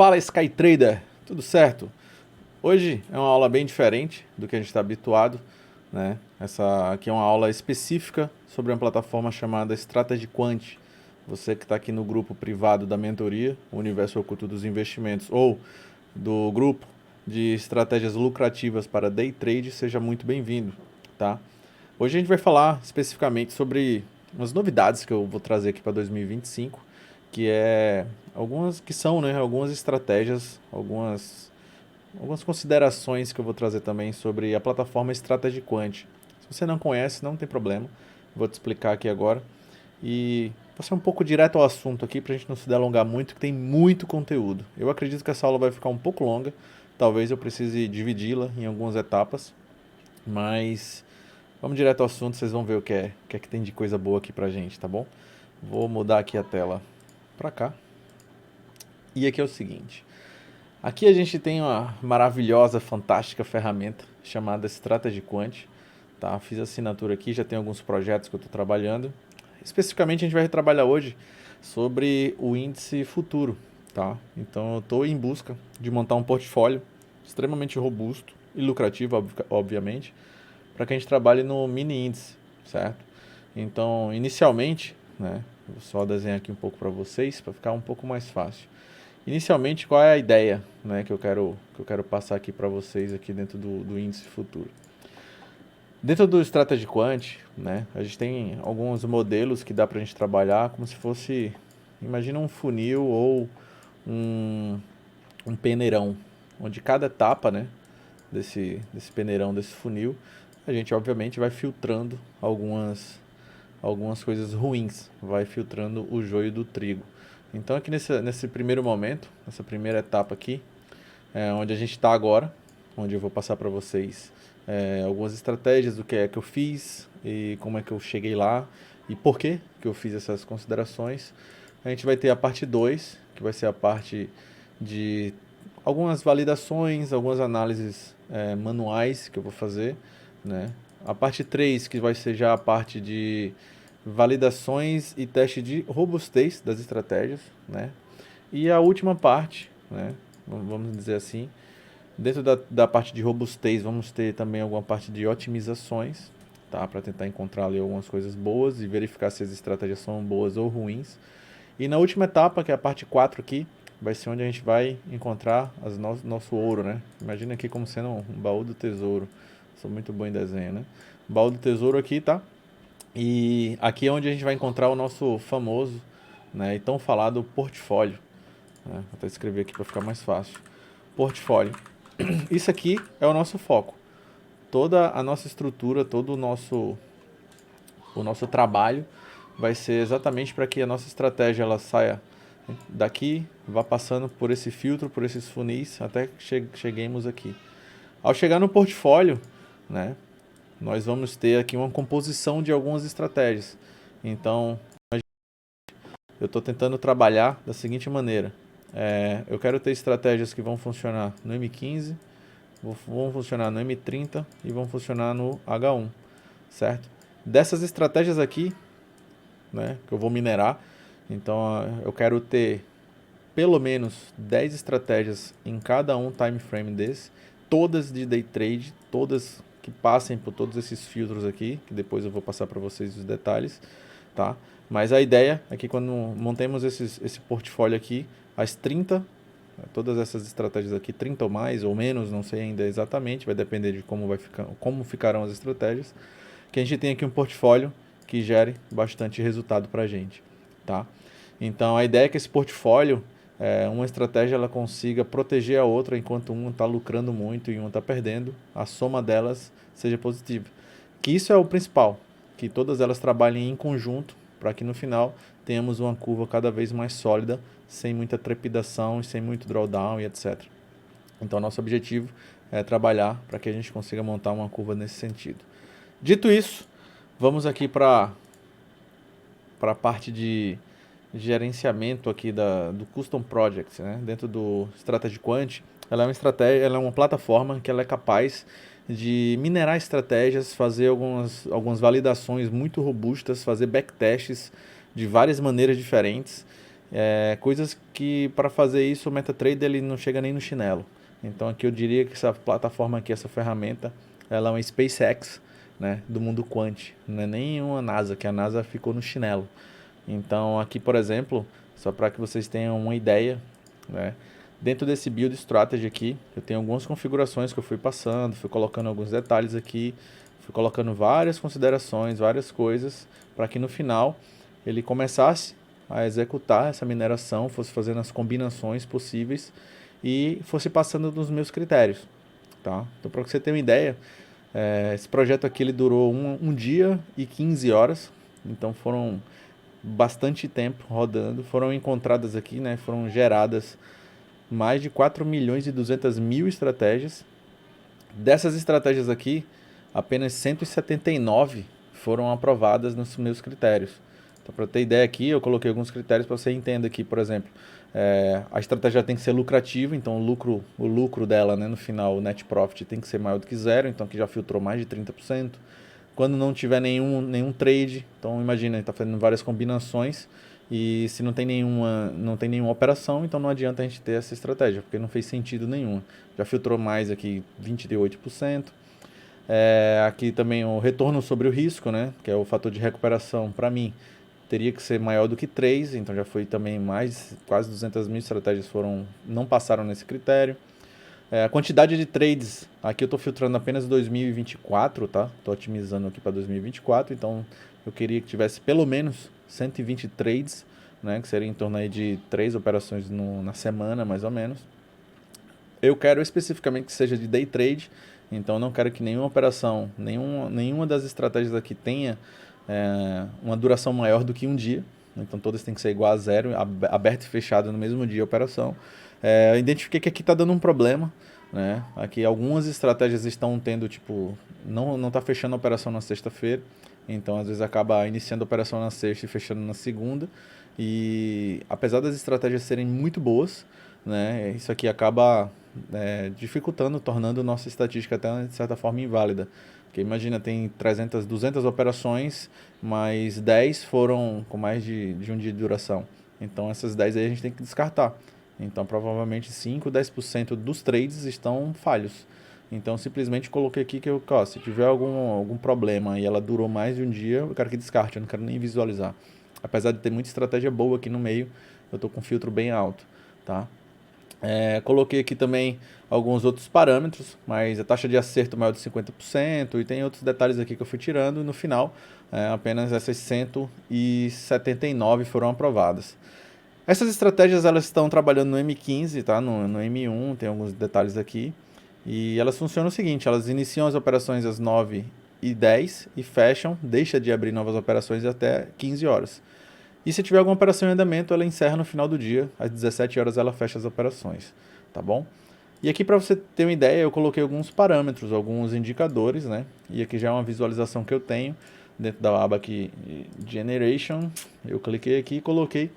Fala SkyTrader, tudo certo? Hoje é uma aula bem diferente do que a gente está habituado, né? Essa aqui é uma aula específica sobre uma plataforma chamada Strategy Quant. Você que está aqui no grupo privado da mentoria, o Universo Oculto dos Investimentos, ou do grupo de estratégias lucrativas para day trade, seja muito bem-vindo, tá? Hoje a gente vai falar especificamente sobre umas novidades que eu vou trazer aqui para 2025, que é algumas que são, né, algumas estratégias, algumas considerações que eu vou trazer também sobre a plataforma Strategy Quant. Se você não conhece, não tem problema, vou te explicar aqui agora. E vou ser um pouco direto ao assunto aqui para a gente não se delongar muito, que tem muito conteúdo. Eu acredito que essa aula vai ficar um pouco longa, talvez eu precise dividi-la em algumas etapas, mas vamos direto ao assunto, vocês vão ver o que é que tem de coisa boa aqui pra gente, tá bom? Vou mudar aqui a tela pra cá. E aqui é o seguinte. Aqui a gente tem uma maravilhosa, fantástica ferramenta chamada Strategy Quant. Tá? Fiz assinatura aqui, já tem alguns projetos que eu estou trabalhando. Especificamente a gente vai trabalhar hoje sobre o índice futuro. Tá? Então eu estou em busca de montar um portfólio extremamente robusto e lucrativo, obviamente, para que a gente trabalhe no mini índice, certo? Então, inicialmente, né, vou só desenhar aqui um pouco para vocês, para ficar um pouco mais fácil. Inicialmente, qual é a ideia, né, que eu quero passar aqui para vocês aqui dentro do índice futuro? Dentro do Strategy Quant, né, a gente tem alguns modelos que dá para a gente trabalhar como se fosse, imagina um funil ou um, um peneirão, onde cada etapa, né, desse peneirão, desse funil, a gente obviamente vai filtrando algumas coisas ruins, vai filtrando o joio do trigo. Então aqui nesse primeiro momento, nessa primeira etapa aqui, é onde a gente está agora, onde eu vou passar para vocês algumas estratégias do que é que eu fiz e como é que eu cheguei lá e por que eu fiz essas considerações. A gente vai ter a parte 2, que vai ser a parte de algumas validações, algumas análises manuais que eu vou fazer, né? A parte 3, que vai ser já a parte de validações e teste de robustez das estratégias, né? E a última parte, né? Vamos dizer assim, dentro da parte de robustez, vamos ter também alguma parte de otimizações, tá? Para tentar encontrar ali algumas coisas boas e verificar se as estratégias são boas ou ruins. E na última etapa, que é a parte 4 aqui, vai ser onde a gente vai encontrar nosso ouro, né? Imagina aqui como sendo um baú do tesouro. Sou muito bom em desenho, né? Baú do tesouro aqui, tá? E aqui é onde a gente vai encontrar o nosso famoso, né, e tão falado portfólio. Né? Vou até escrever aqui para ficar mais fácil. Portfólio. Isso aqui é o nosso foco. Toda a nossa estrutura, todo o nosso trabalho vai ser exatamente para que a nossa estratégia ela saia daqui, vá passando por esse filtro, por esses funis, até que cheguemos aqui. Ao chegar no portfólio, né, nós vamos ter aqui uma composição de algumas estratégias. Então, eu estou tentando trabalhar da seguinte maneira. Eu quero ter estratégias que vão funcionar no M15, vão funcionar no M30 e vão funcionar no H1, certo? Dessas estratégias aqui, né, que eu vou minerar, então eu quero ter pelo menos 10 estratégias em cada um time frame desse, todas de day trade, todas que passem por todos esses filtros aqui, que depois eu vou passar para vocês os detalhes, tá? Mas a ideia é que quando montemos esse portfólio aqui, as 30, todas essas estratégias aqui, 30 ou mais ou menos, não sei ainda exatamente, vai depender de como ficarão as estratégias, que a gente tem aqui um portfólio que gere bastante resultado para a gente, tá? Então a ideia é que esse portfólio, uma estratégia ela consiga proteger a outra enquanto uma está lucrando muito e uma está perdendo, a soma delas seja positiva. Que isso é o principal, que todas elas trabalhem em conjunto para que no final tenhamos uma curva cada vez mais sólida, sem muita trepidação, sem muito drawdown e etc. Então nosso objetivo é trabalhar para que a gente consiga montar uma curva nesse sentido. Dito isso, vamos aqui para a parte de gerenciamento aqui do Custom Project, né? Dentro do Strategy Quant, ela é uma estratégia, ela é uma plataforma que ela é capaz de minerar estratégias, fazer algumas validações muito robustas, fazer backtests de várias maneiras diferentes Coisas que para fazer isso o MetaTrader ele não chega nem no chinelo. Então aqui eu diria que essa plataforma aqui, essa ferramenta, ela é uma SpaceX, né, do mundo quant, não é nem uma NASA, que a NASA ficou no chinelo. Então aqui, por exemplo, só para que vocês tenham uma ideia, né, dentro desse Build Strategy aqui, eu tenho algumas configurações que eu fui passando, fui colocando alguns detalhes aqui, fui colocando várias considerações, várias coisas, para que no final ele começasse a executar essa mineração, fosse fazendo as combinações possíveis e fosse passando nos meus critérios, tá? Então, para você ter uma ideia, esse projeto aqui ele durou um dia e 15 horas, então foram bastante tempo rodando, foram encontradas aqui, né, foram geradas mais de 4 milhões e 200 mil estratégias. Dessas estratégias aqui, apenas 179 foram aprovadas nos meus critérios. Então, para ter ideia aqui, eu coloquei alguns critérios para você entender aqui, por exemplo, a estratégia tem que ser lucrativa, então o lucro dela, né, no final, o net profit tem que ser maior do que zero, então aqui já filtrou mais de 30%. Quando não tiver nenhum trade, então imagina, está fazendo várias combinações e se não tem nenhuma operação, então não adianta a gente ter essa estratégia, porque não fez sentido nenhum. Já filtrou mais aqui 28%. Aqui também o retorno sobre o risco, né, que é o fator de recuperação, para mim, teria que ser maior do que 3, então já foi também mais, quase 200 mil estratégias não passaram nesse critério. A quantidade de trades, aqui eu estou filtrando apenas 2024, tá? Estou otimizando aqui para 2024, então eu queria que tivesse pelo menos 120 trades, né? Que seria em torno aí de 3 operações na semana, mais ou menos. Eu quero especificamente que seja de day trade, então eu não quero que nenhuma operação, nenhuma das estratégias aqui tenha uma duração maior do que um dia. Então todas têm que ser igual a zero, aberto e fechado no mesmo dia a operação. Eu identifiquei que aqui está dando um problema, né? Aqui algumas estratégias estão tendo, tipo, não está fechando a operação na sexta-feira, então às vezes acaba iniciando a operação na sexta e fechando na segunda. E apesar das estratégias serem muito boas, né, isso aqui acaba dificultando, tornando nossa estatística até de certa forma inválida. Porque imagina, tem 300, 200 operações, mas 10 foram com mais de um dia de duração. Então essas 10 aí a gente tem que descartar. Então provavelmente 5, 10% dos trades estão falhos. Então simplesmente coloquei aqui que se tiver algum problema e ela durou mais de um dia, eu quero que descarte, eu não quero nem visualizar. Apesar de ter muita estratégia boa aqui no meio, eu estou com um filtro bem alto, tá? Coloquei aqui também alguns outros parâmetros, mas a taxa de acerto maior de 50% e tem outros detalhes aqui que eu fui tirando e no final apenas essas 179 foram aprovadas. Essas estratégias elas estão trabalhando no M15, tá? No M1, tem alguns detalhes aqui. E elas funcionam o seguinte, elas iniciam as operações às 9h10 e fecham, deixa de abrir novas operações até 15 horas. E se tiver alguma operação em andamento, ela encerra no final do dia, às 17 horas ela fecha as operações, tá bom? E aqui para você ter uma ideia, eu coloquei alguns parâmetros, alguns indicadores, né? E aqui já é uma visualização que eu tenho dentro da aba aqui, Generation. Eu cliquei aqui e coloquei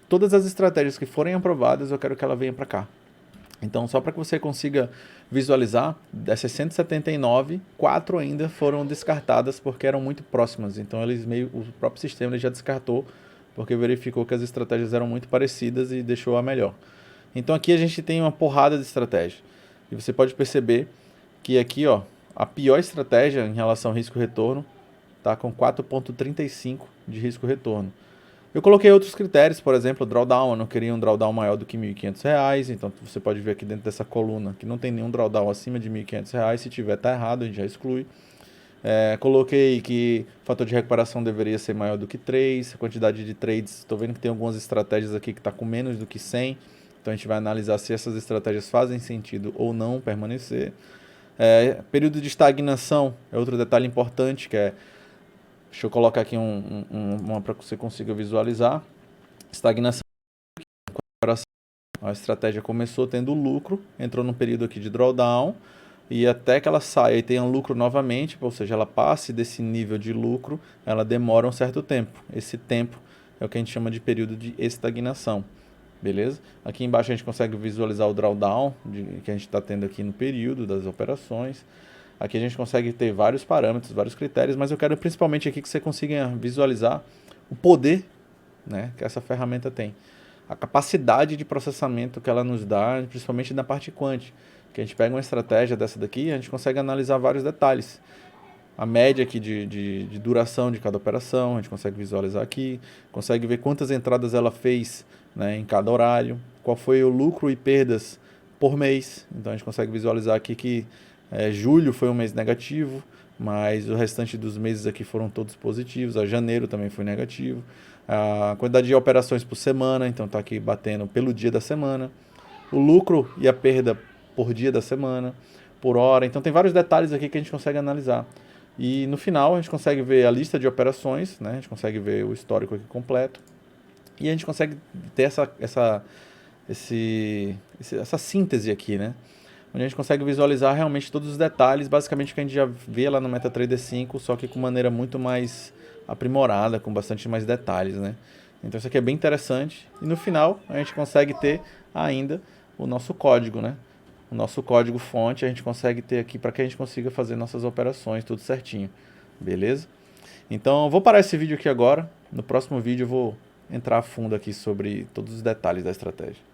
todas as estratégias que forem aprovadas, eu quero que ela venha para cá. Então, só para que você consiga visualizar, dessas 179, 4 ainda foram descartadas porque eram muito próximas. Então, o próprio sistema ele já descartou porque verificou que as estratégias eram muito parecidas e deixou a melhor. Então, aqui a gente tem uma porrada de estratégia. E você pode perceber que aqui, ó, a pior estratégia em relação ao risco-retorno está com 4,35 de risco-retorno. Eu coloquei outros critérios, por exemplo, drawdown, eu não queria um drawdown maior do que R$ 1.500, então você pode ver aqui dentro dessa coluna que não tem nenhum drawdown acima de R$ 1.500, se tiver tá errado, a gente já exclui. Coloquei que o fator de recuperação deveria ser maior do que 3, a quantidade de trades, estou vendo que tem algumas estratégias aqui que está com menos do que 100, então a gente vai analisar se essas estratégias fazem sentido ou não permanecer. Período de estagnação é outro detalhe importante, deixa eu colocar aqui uma para que você consiga visualizar. Estagnação. A estratégia começou tendo lucro, entrou num período aqui de drawdown, e até que ela saia e tenha lucro novamente, ou seja, ela passe desse nível de lucro, ela demora um certo tempo. Esse tempo é o que a gente chama de período de estagnação. Beleza? Aqui embaixo a gente consegue visualizar o drawdown que a gente está tendo aqui no período das operações. Aqui a gente consegue ter vários parâmetros, vários critérios, mas eu quero principalmente aqui que você consiga visualizar o poder, né, que essa ferramenta tem. a capacidade de processamento que ela nos dá, principalmente na parte quant, que a gente pega uma estratégia dessa daqui e a gente consegue analisar vários detalhes. A média aqui de duração de cada operação, a gente consegue visualizar aqui, consegue ver quantas entradas ela fez, né, em cada horário, qual foi o lucro e perdas por mês. Então a gente consegue visualizar aqui que julho foi um mês negativo, mas o restante dos meses aqui foram todos positivos. A janeiro também foi negativo. A quantidade de operações por semana, então está aqui batendo pelo dia da semana. O lucro e a perda por dia da semana, por hora. Então tem vários detalhes aqui que a gente consegue analisar. E no final a gente consegue ver a lista de operações, né? A gente consegue ver o histórico aqui completo. E a gente consegue ter essa síntese aqui, né? Onde a gente consegue visualizar realmente todos os detalhes, basicamente o que a gente já vê lá no MetaTrader 5, só que com maneira muito mais aprimorada, com bastante mais detalhes, né? Então isso aqui é bem interessante. E no final a gente consegue ter ainda o nosso código, né? O nosso código fonte a gente consegue ter aqui para que a gente consiga fazer nossas operações tudo certinho, beleza? Então eu vou parar esse vídeo aqui agora. No próximo vídeo eu vou entrar a fundo aqui sobre todos os detalhes da estratégia.